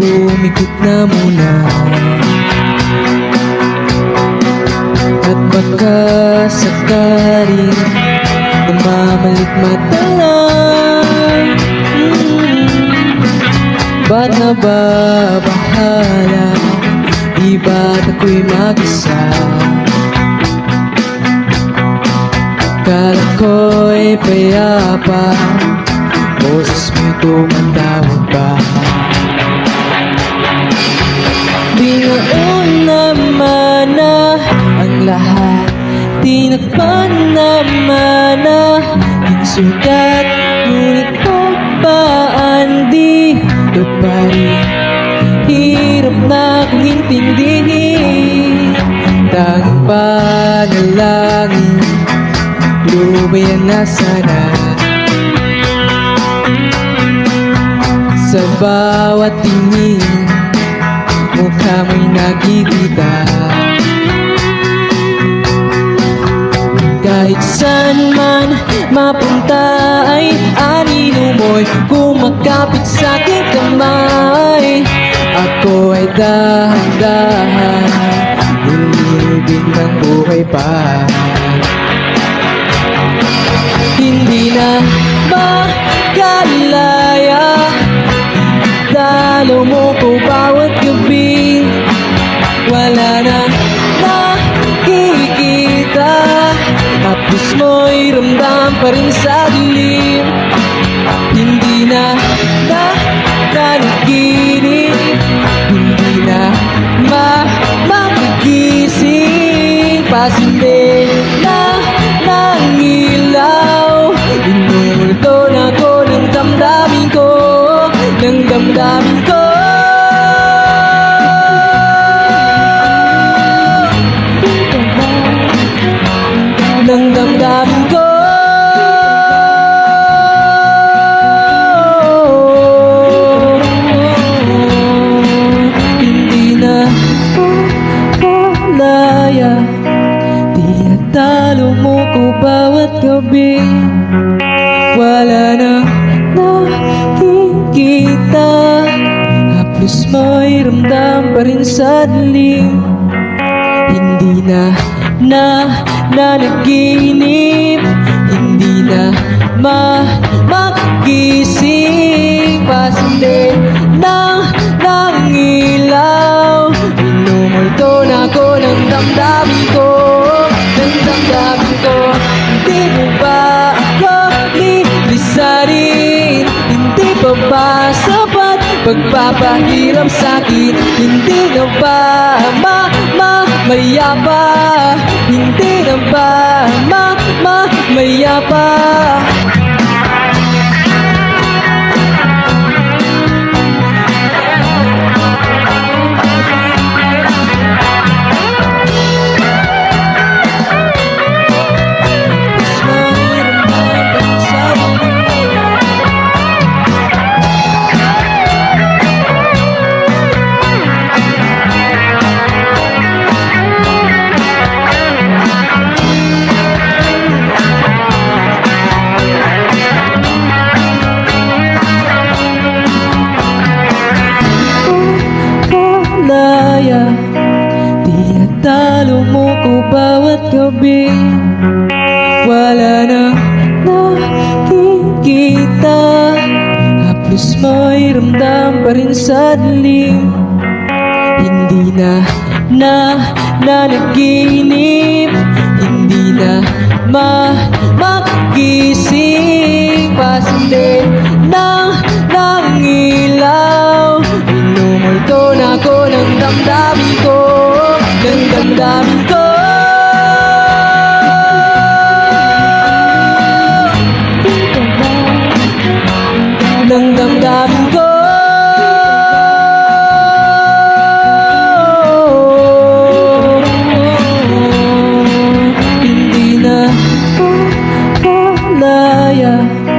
Umikot na muna at baka sakaling namamalik mata lang. Ba't nababahala? Di ba't ako'y mag-isa? Kala ko'y payapa, boses mo'y tumatawag ba? Binaon naman na ang lahat, tinakpan naman na yung sugat, ngunit pagbaan dito pa rin. Hirap na kong intindihin, tanging panalangin, lumayan na sana. Sa bawat tingin, mukha mo'y nakikita. Kahit saan man mapunta ay anino mo'y kumakapit sa aking kamay. Ako ay dahan-dahan nilibig ng buhay pa. Hindi na makalaya, dalaw mo ko bawat gabi. Wala na nakikita, hapos mo'y ramdam pa rin sa dilim. Hindi na nanaginip, hindi na makigising. Pasinde na ng ilaw, inulto na ko ng damdamin ko, ng damdamin ko. Ng damdamin ko. Hindi na malaya, tinatalo mo ko bawat gabi. Wala nang nakikita, haplos mo'y ramdam pa rin sa dilim. Hindi na nanaginip, hindi na makigising. Pasinde ng ilaw, inumulto na ko ng damdamin ko, ng damdamin ko. Hindi mo ba ako lilisanin? Hindi pa ba sapat pagpapahirap sa'kin? Hindi na ba mayapa? Hindi na ba mayapa? Tinatalo mo ko bawat gabi. Wala nang nakikita, haplos mo'y ramdam pa rin sa dilim. Hindi na nanaginip, hindi na makigising. Pasinde ng ilaw, inumulto na ko ng damdamin ko, ng damdamin ko. Ng damdamin ko. Hindi na ka